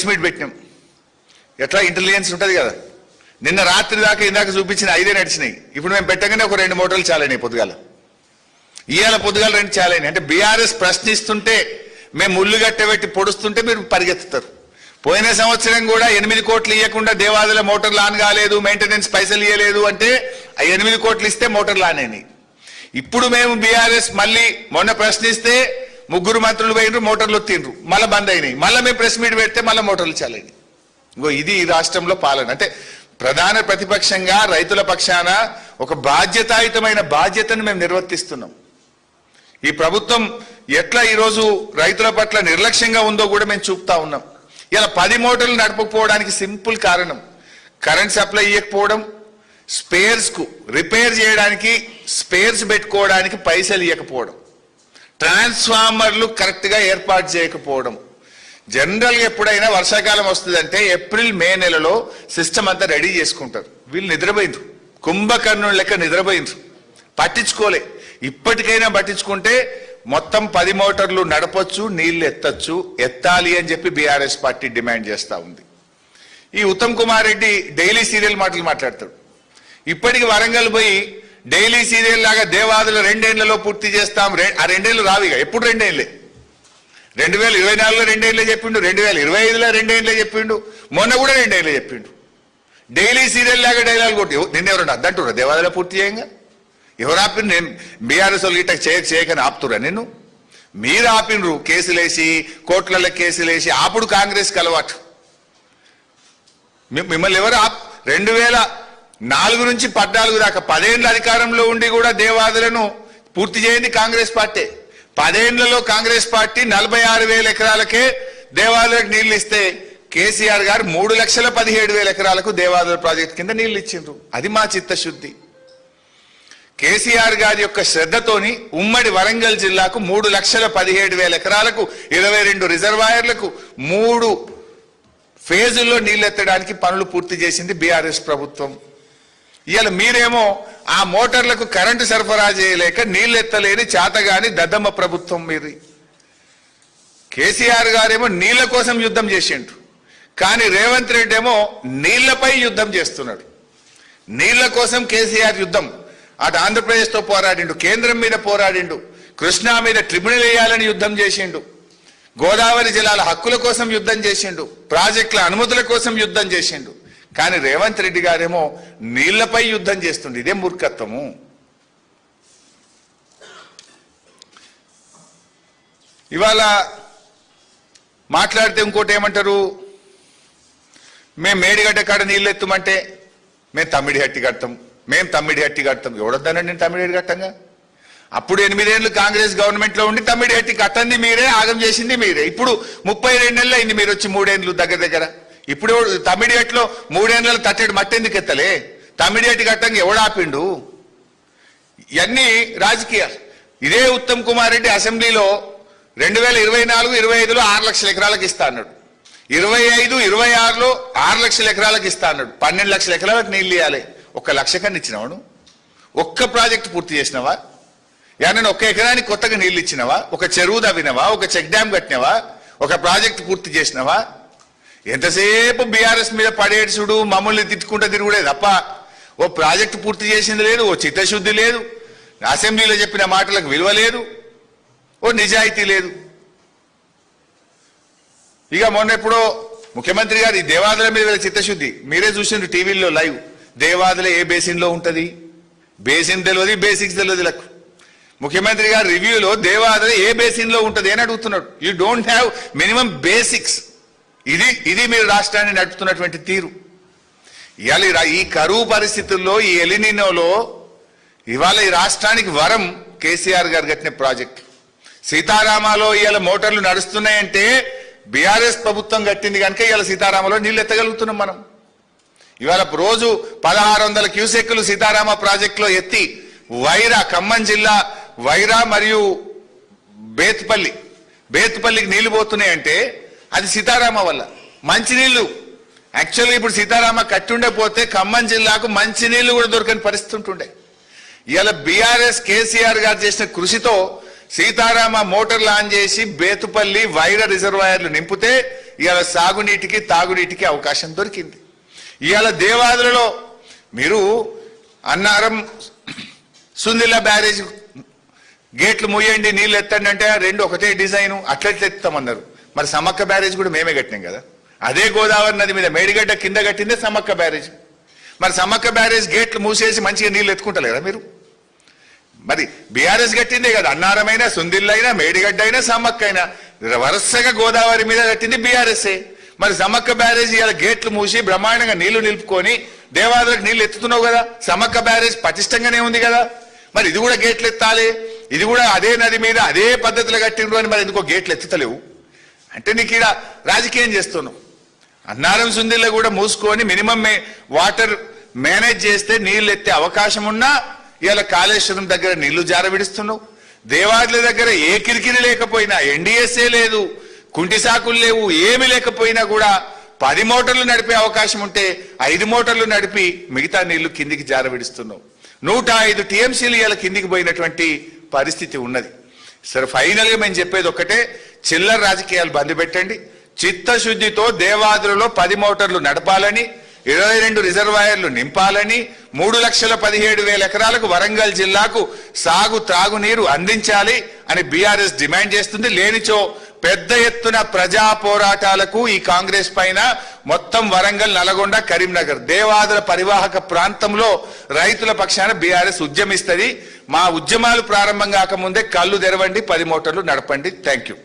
Press meet పెట్టినాం. ఎట్లా intelligence ఉంటుంది కదా. నిన్న రాత్రి దాకా ఇందాక చూపించిన 5 నడిచినాయి. ఇప్పుడు మేము పెట్టగానే ఒక 2 మోటార్లు చాలైనాయి పొద్దుగాల. ఇవాళ పొద్దుగాల 2 చాలైనాయి. అంటే బీఆర్ఎస్ ప్రశ్నిస్తుంటే మేము ముళ్ళు గట్టబెట్టి పొడుస్తుంటే మీరు పరిగెత్తుతారు. పోయిన సంవత్సరం కూడా 8 కోట్లు ఇవ్వకుండా దేవాదుల మోటార్లు ఆన్ కాలేదు, మెయింటెనెన్స్ పైసలు ఇవ్వలేదు అంటే 8 కోట్లు ఇస్తే మోటార్లు ఆన్ అయినాయి. ఇప్పుడు మేము బీఆర్ఎస్ మళ్ళీ మొన్న ప్రశ్నిస్తే 3 మంత్రులు పోయినరు, మోటార్లు ఒత్తిండ్రు, మళ్ళీ బంద్ అయినాయి. మళ్ళీ మేము ప్రెస్ మీట్ పెడితే మళ్ళీ మోటార్లు చాలైనాయి. ఇంకో ఇది ఈ రాష్ట్రంలో పాలన. అంటే ప్రధాన ప్రతిపక్షంగా రైతుల పక్షాన ఒక బాధ్యతాయుతమైన బాధ్యతను మేము నిర్వర్తిస్తున్నాం. ఈ ప్రభుత్వం ఎట్లా ఈరోజు రైతుల పట్ల నిర్లక్ష్యంగా ఉందో కూడా మేము చూపుతా ఉన్నాం. ఇలా 10 మోటార్లు నడపకపోవడానికి సింపుల్ కారణం కరెంట్ సప్లై ఇవ్వకపోవడం, స్పేర్స్ కు రిపేర్ చేయడానికి స్పేర్స్ పెట్టుకోవడానికి పైసలు ఇవ్వకపోవడం, ట్రాన్స్ఫార్మర్లు కరెక్ట్ గా ఏర్పాటు చేయకపోవడం. జనరల్ గా ఎప్పుడైనా వర్షాకాలం వస్తుందంటే ఏప్రిల్ మే నెలలో సిస్టమ్ అంతా రెడీ చేసుకుంటారు. వీళ్ళు నిద్రపోయిండ్రు, కుంభకర్ణుల లెక్క నిద్రపోయిండ్రు, పట్టించుకోలే. ఇప్పటికైనా పట్టించుకుంటే మొత్తం 10 మోటార్లు నడపొచ్చు, నీళ్లు ఎత్తాలి అని చెప్పి బీఆర్ఎస్ పార్టీ డిమాండ్ చేస్తా ఉంది. ఈ ఉత్తమ్ కుమార్ రెడ్డి డైలీ సీరియల్ మాటలు మాట్లాడతాడు. ఇప్పటికి వరంగల్ పోయి డైలీ సీరియల్ లాగా దేవాదులు 2 ఏళ్లలో పూర్తి చేస్తాం, ఆ 2 ఏళ్ళు రావిగా. ఎప్పుడు 2 ఏళ్లే. 2024లో 2 ఏళ్లే చెప్పిండు, 2025లో 2 ఏళ్లే చెప్పిండు, మొన్న కూడా 2 ఏళ్లే చెప్పిండు. డైలీ సీరియల్ లాగా డైలాగ్ కొట్టి నిన్నెవరన్నా అద్దంటురా దేవాదుల పూర్తి చేయంగా? ఎవరు ఆపిన? నేను బీఆర్ఎస్ వాళ్ళు ఇట్లా చేయకని ఆపుతురా? నేను మీరు ఆపినరు కేసులేసి, కోర్టులలో కేసులేసి. అప్పుడు కాంగ్రెస్కి అలవాటు. మిమ్మల్ని ఎవరు 2004 నుంచి 14 దాకా 10 ఏళ్ళ అధికారంలో ఉండి కూడా దేవాదులను పూర్తి చేయండి కాంగ్రెస్ పార్టీ. 10 ఏళ్లలో కాంగ్రెస్ పార్టీ 46,000 ఎకరాలకే దేవాదులకు నీళ్లు ఇస్తే కేసీఆర్ గారు 3,17,000 ఎకరాలకు దేవాదుల ప్రాజెక్టు కింద నీళ్లు ఇచ్చిండ్రు. అది మా చిత్తశుద్ధి. కేసీఆర్ గారి యొక్క శ్రద్ధతోని ఉమ్మడి వరంగల్ జిల్లాకు 3,17,000 ఎకరాలకు 22 రిజర్వాయర్లకు 3 ఫేజుల్లో నీళ్లెత్తడానికి పనులు పూర్తి చేసింది బీఆర్ఎస్ ప్రభుత్వం. ఇవాళ మీరేమో ఆ మోటార్లకు కరెంటు సరఫరా చేయలేక నీళ్లెత్తలేని చేతగాని దద్దమ్మ ప్రభుత్వం మీది. కేసీఆర్ గారేమో నీళ్ల కోసం యుద్ధం చేసిండు, కానీ రేవంత్ రెడ్డి ఏమో నీళ్లపై యుద్ధం చేస్తున్నాడు. నీళ్ల కోసం కేసీఆర్ యుద్ధం. అటు ఆంధ్రప్రదేశ్తో పోరాడిండు, కేంద్రం మీద పోరాడిండు, కృష్ణా మీద ట్రిబ్యునల్ వేయాలని యుద్ధం చేసిండు, గోదావరి జలాల హక్కుల కోసం యుద్ధం చేసిండు, ప్రాజెక్టుల అనుమతుల కోసం యుద్ధం చేసిండు. కానీ రేవంత్ రెడ్డి గారేమో నీళ్లపై యుద్ధం చేస్తుండే. ఇదే మూర్ఖత్వము. ఇవాళ మాట్లాడితే ఇంకోటి ఏమంటారు, మేము మేడిగడ్డ కాడ నీళ్ళు ఎత్తుమంటే మేము తమ్మిడిహట్టి కడతాం, మేము తమ్మిడిహట్టి కడతాం. ఎవడొద్దానండి నేను తమ్మిడిహట్టి కట్టంగా? అప్పుడు 8 ఏళ్ళు కాంగ్రెస్ గవర్నమెంట్ లో ఉండి తమ్మిడిహట్టి కట్టంది మీరే, ఆగం చేసింది మీరే. ఇప్పుడు 32 నెలలు అయింది మీరు వచ్చి, 3 ఏళ్ళు దగ్గర. ఇప్పుడు తమ్మిడిహట్టిలో 3 ఏళ్ళలో తట్టేడు మట్టి ఎందుకు ఎత్తలే? తమ్మిడిహట్టి కట్టంగా ఎవడాపిండు? ఇవన్నీ రాజకీయాలు. ఇదే ఉత్తమ్ కుమార్ రెడ్డి అసెంబ్లీలో 2024-25లో 6 లక్షల ఎకరాలకు ఇస్తా అన్నాడు, 25-26లో 6 లక్షల ఎకరాలకు ఇస్తా అన్నాడు. 12 లక్షల ఎకరాలకు నీళ్ళు ఇవ్వాలి. 1 లక్ష కన్నా ఇచ్చినావాడు? ఒక్క ప్రాజెక్టు పూర్తి చేసినావా? యానని 1 ఎకరానికి కొత్తగా నీళ్ళు ఇచ్చినవా? ఒక చెరువు దవ్వినవా? ఒక చెక్ డ్యామ్ కట్టినవా? ఒక ప్రాజెక్టు పూర్తి చేసినవా? ఎంతసేపు బీఆర్ఎస్ మీద పడేసుడు, మమ్మల్ని తిట్టుకుంటూ తిరుగుడే తప్ప ఓ ప్రాజెక్టు పూర్తి చేసింది లేదు, ఓ చిత్తశుద్ధి లేదు, అసెంబ్లీలో చెప్పిన మాటలకు విలువ లేదు, ఓ నిజాయితీ లేదు. ఇక మొన్న ఎప్పుడో ముఖ్యమంత్రి గారు ఈ దేవాదుల మీద చిత్తశుద్ధి మీరే చూసిండ్రు టీవీల్లో లైవ్. దేవాదుల ఏ బేసిన్ లో ఉంటది? బేసిన్ తెలియదు, బేసిక్స్ తెలియదు. లకు ముఖ్యమంత్రి గారు రివ్యూలో దేవాదుల ఏ బేసిన్ లో ఉంటది అని అడుగుతున్నాడు. You don't have minimum basics. ఇది మీరు రాష్ట్రాన్ని నడుపుతున్నటువంటి తీరు. ఇవాళ ఈ కరువు పరిస్థితుల్లో, ఈ ఎలినినోలో ఇవాళ ఈ రాష్ట్రానికి వరం కేసీఆర్ గారు కట్టిన ప్రాజెక్ట్. సీతారామాలో ఇవాళ మోటార్లు నడుస్తున్నాయంటే బీఆర్ఎస్ ప్రభుత్వం కట్టింది కనుక ఇవాళ సీతారామలో నీళ్లు ఎత్తగలుగుతున్నాం మనం. ఇవాళ రోజు 1600 క్యూసెక్కులు సీతారామ ప్రాజెక్టులో ఎత్తి వైరా, ఖమ్మం జిల్లా వైరా మరియు బేత్పల్లికి నీళ్లు పోతున్నాయంటే అది సీతారామ వల్ల. మంచినీళ్లు యాక్చువల్గా ఇప్పుడు సీతారామ కట్టుండే పోతే ఖమ్మం జిల్లాకు మంచినీళ్లు కూడా దొరకని పరిస్థితి ఉంటుండే. ఇవాళ బీఆర్ఎస్ కేసీఆర్ గారు చేసిన కృషితో సీతారామ మోటార్లు ఆన్ చేసి బేతుపల్లి వైరా రిజర్వాయర్లు నింపితే ఇవాళ సాగునీటికి తాగునీటికి అవకాశం దొరికింది. ఇవాళ దేవాదులలో మీరు అన్నారం సుందిల్ల బ్యారేజ్ గేట్లు మూయండి నీళ్ళు ఎత్తండి అంటే రెండు ఒకటే డిజైన్ అట్లెట్లు ఎత్తామన్నారు. మరి సమ్మక్క బ్యారేజ్ కూడా మేమే కట్టినాం కదా. అదే గోదావరి నది మీద మేడిగడ్డ కింద కట్టిందే సమ్మక్క బ్యారేజ్. మరి సమ్మక్క బ్యారేజ్ గేట్లు మూసేసి మంచిగా నీళ్ళు ఎత్తుకుంటారు కదా మీరు. మరి బీఆర్ఎస్ కట్టిందే కదా. అన్నారమైనా సుందిల్లైనా మేడిగడ్డ అయినా సమ్మక్క అయినా వరుసగా గోదావరి మీద కట్టింది బీఆర్ఎస్ఏ. మరి సమ్మక్క బ్యారేజ్ ఇవాళ గేట్లు మూసి బ్రహ్మాండంగా నీళ్లు నిలుపుకొని దేవాదులకు నీళ్లు ఎత్తుతున్నావు కదా. సమ్మక్క బ్యారేజ్ పటిష్టంగానే ఉంది కదా. మరి ఇది కూడా గేట్లు ఎత్తాలి, ఇది కూడా అదే నది మీద అదే పద్ధతిలో కట్టిండ్రు అని మరి ఎందుకో గేట్లు ఎత్తుతలేవు అంటే నీకు ఇక్కడ రాజకీయం చేస్తున్నావు. అన్నారం సుందిల్ల కూడా మూసుకొని మినిమం వాటర్ మేనేజ్ చేస్తే నీళ్లు ఎత్తే అవకాశం ఉన్నా ఇవాళ కాళేశ్వరం దగ్గర నీళ్లు జారవిడుస్తున్నావు. దేవాదుల దగ్గర ఏ కిరికిరి లేకపోయినా, ఎన్డీఎస్ఏ లేదు, కుంటి సాకులు లేవు, ఏమి లేకపోయినా కూడా 10 మోటార్లు నడిపే అవకాశం ఉంటే 5 మోటార్లు నడిపి మిగతా నీళ్లు కిందికి జారవిడుస్తున్నావు. 105 టీఎంసీలు ఇవాళ కిందికి పోయినటువంటి పరిస్థితి ఉన్నది. సరే ఫైనల్ గా మేము చెప్పేది ఒక్కటే, చిల్లర రాజకీయాలు బంద్ పెట్టండి. చిత్తశుద్ధితో దేవాదులలో 10 మోటార్లు నడపాలని, 22 రిజర్వాయర్లు నింపాలని, 3,17,000 ఎకరాలకు వరంగల్ జిల్లాకు సాగు త్రాగునీరు అందించాలి అని బీఆర్ఎస్ డిమాండ్ చేస్తుంది. లేనిచో పెద్ద ఎత్తున ప్రజా పోరాటాలకు ఈ కాంగ్రెస్ పైన మొత్తం వరంగల్, నల్గొండ, కరీంనగర్ దేవాదుల పరివాహక ప్రాంతంలో రైతుల పక్షాన బీఆర్ఎస్ ఉద్యమిస్తుంది. మా ఉద్యమాలు ప్రారంభం కాకముందే కళ్ళు తెరవండి, 10 మోటార్లు నడపండి. Thank you.